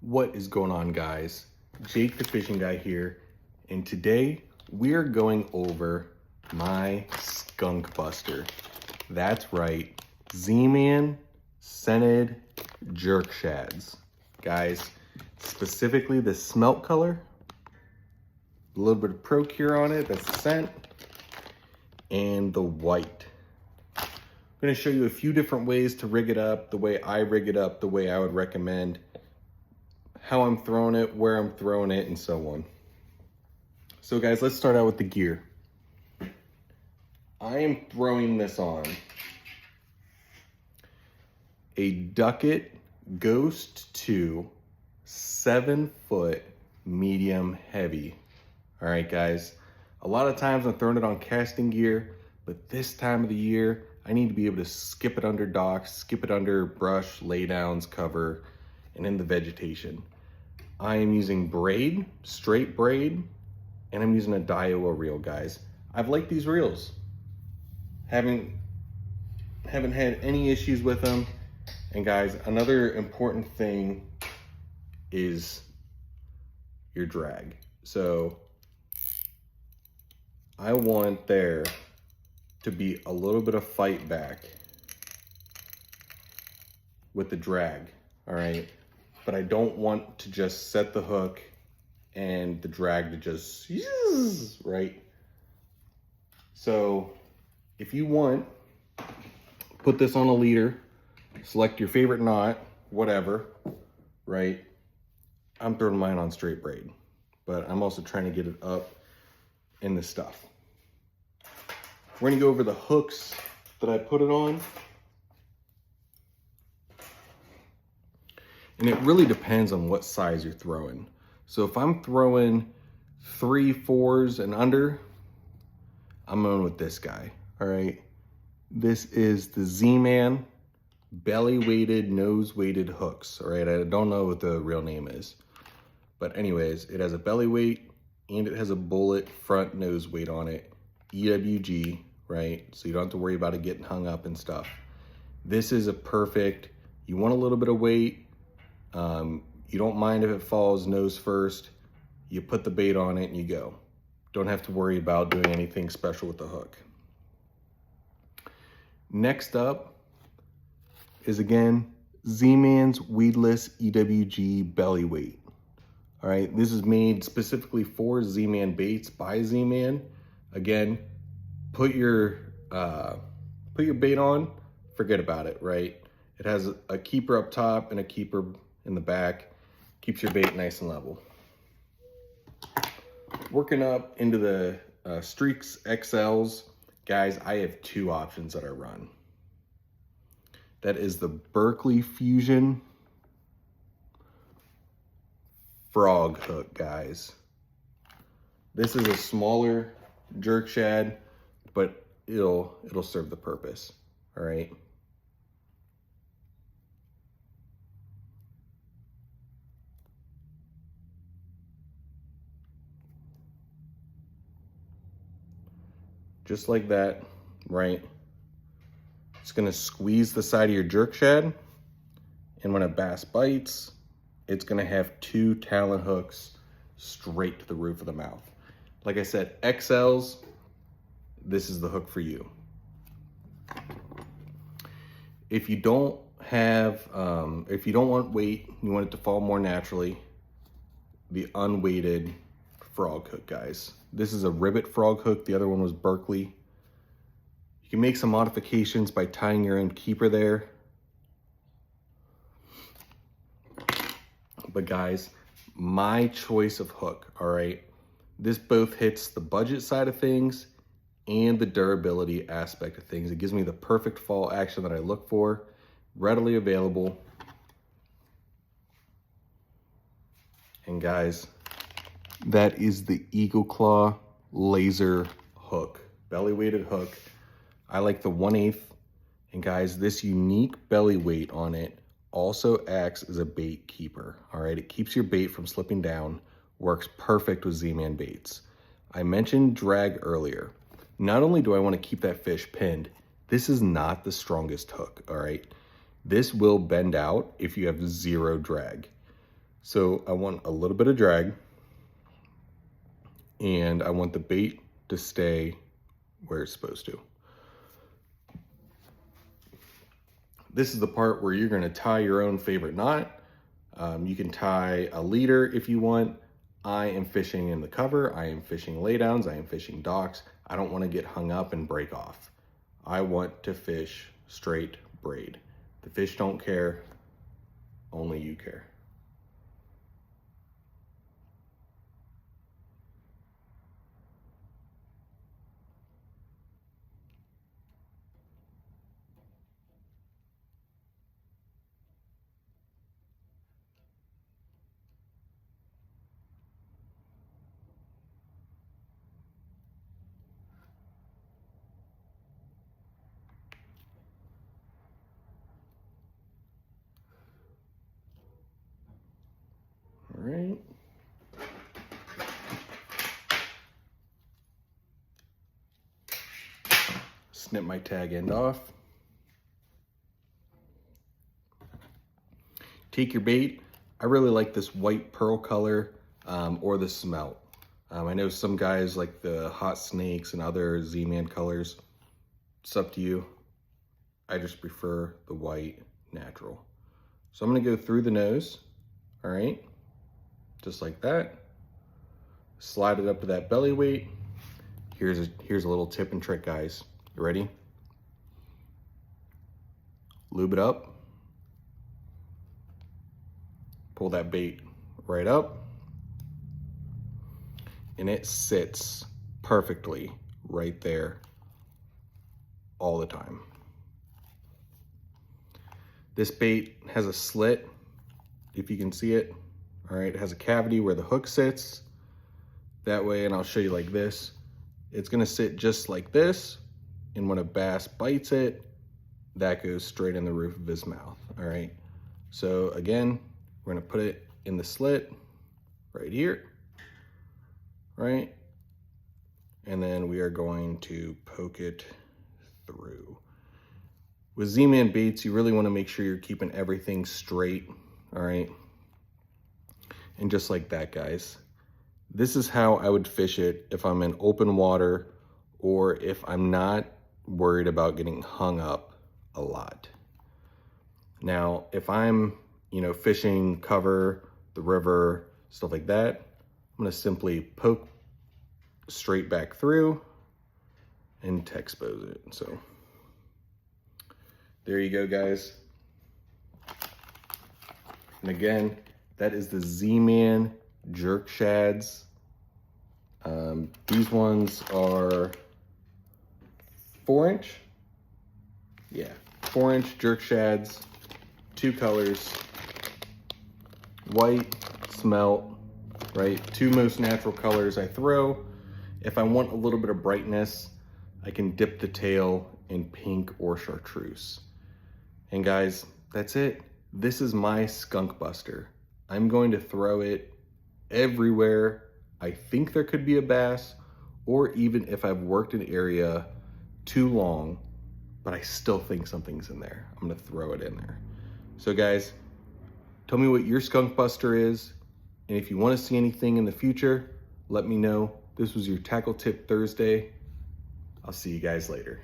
What is going on, guys? Jake the Fishing Guy here, and today we are going over my SKUNK Buster. That's right, Zman scented Jerk Shads. Guys, specifically the smelt color, a little bit of Procure on it, that's the scent, and the white. I'm gonna show you a few different ways to rig it up, the way I rig it up, the way I would recommend, how I'm throwing it, where I'm throwing it, and so on. So guys, let's start out with the gear. I am throwing this on a Ducket Ghost 2 7-foot medium heavy. All right, guys, a lot of times I'm throwing it on casting gear, but this time of the year, I need to be able to skip it under docks, skip it under brush, laydowns, cover, and in the vegetation. I am using braid, straight braid, and I'm using a Daiwa reel, guys. I've liked these reels. Haven't had any issues with them. And guys, another important thing is your drag. So I want there to be a little bit of fight back with the drag, all right? But I don't want to just set the hook and the drag to just, right? So if you want, put this on a leader, select your favorite knot, whatever, right? I'm throwing mine on straight braid, but I'm also trying to get it up in the stuff. We're gonna go over the hooks that I put it on. And it really depends on what size you're throwing. So if I'm throwing 3, 4s and under, I'm going with this guy, all right? This is the Zman Belly Weighted, Nose Weighted hooks, all right? I don't know what the real name is. But anyways, it has a belly weight and it has a bullet front nose weight on it. EWG, right? So you don't have to worry about it getting hung up and stuff. This is a perfect, you want a little bit of weight, you don't mind if it falls nose first, you put the bait on it and you go. Don't have to worry about doing anything special with the hook. Next up is, again, Zman's Weedless EWG Belly Weight. All right, this is made specifically for Zman baits by Zman. Again, put your bait on, forget about it, right? It has a keeper up top and a keeper in the back, keeps your bait nice and level. Working up into the Streakz XLs, guys, I have 2 options that I run. That is the Berkeley Fusion frog hook, guys. This is a smaller Jerk Shad, but it'll serve the purpose, all right? Just like that, right? It's gonna squeeze the side of your Jerk Shad, and when a bass bites, it's gonna have 2 talon hooks straight to the roof of the mouth. Like I said, XLs, this is the hook for you. If you don't have, if you don't want weight, you want it to fall more naturally, the unweighted frog hook, guys. This is a rivet frog hook. The other one was Berkeley. You can make some modifications by tying your own keeper there. But guys, my choice of hook, all right? This both hits the budget side of things and the durability aspect of things. It gives me the perfect fall action that I look for, readily available. And guys, that is the Eagle Claw Lazer hook, belly weighted hook. I like the 1/8, and guys, this unique belly weight on it also acts as a bait keeper, all right? It keeps your bait from slipping down, works perfect with Zman baits. I mentioned drag earlier. Not only do I want to keep that fish pinned, this is not the strongest hook, all right? This will bend out if you have 0 drag. So I want a little bit of drag, and I want the bait to stay where it's supposed to. This is the part where you're gonna tie your own favorite knot. You can tie a leader if you want. I am fishing in the cover. I am fishing laydowns. I am fishing docks. I don't wanna get hung up and break off. I want to fish straight braid. The fish don't care, only you care. All right. Snip my tag end off. Take your bait. I really like this white pearl color or the smelt. I know some guys like the hot snakes and other Z-Man colors. It's up to you. I just prefer the white natural. So I'm gonna go through the nose, all right? Just like that. Slide it up to that belly weight. Here's a little tip and trick, guys. You ready? Lube it up. Pull that bait right up. And it sits perfectly right there all the time. This bait has a slit, if you can see it. All right, it has a cavity where the hook sits. That way, and I'll show you like this, it's gonna sit just like this, and when a bass bites it, that goes straight in the roof of his mouth, all right? So again, we're gonna put it in the slit right here, right? And then we are going to poke it through. With Z-Man baits, you really wanna make sure you're keeping everything straight, all right? And just like that, guys. This is how I would fish it if I'm in open water or if I'm not worried about getting hung up a lot. Now, if I'm, fishing cover, the river, stuff like that, I'm gonna simply poke straight back through and expose it. So there you go, guys. And again, that is the Z-Man Jerk Shads. These ones are 4-inch. Yeah, 4-inch Jerk Shads, 2 colors, white, smelt, right? 2 most natural colors I throw. If I want a little bit of brightness, I can dip the tail in pink or chartreuse. And guys, that's it. This is my Skunk Buster. I'm going to throw it everywhere I think there could be a bass, or even if I've worked an area too long, but I still think something's in there, I'm gonna throw it in there. So guys, tell me what your Skunk Buster is, and if you wanna see anything in the future, let me know. This was your Tackle Tip Thursday. I'll see you guys later.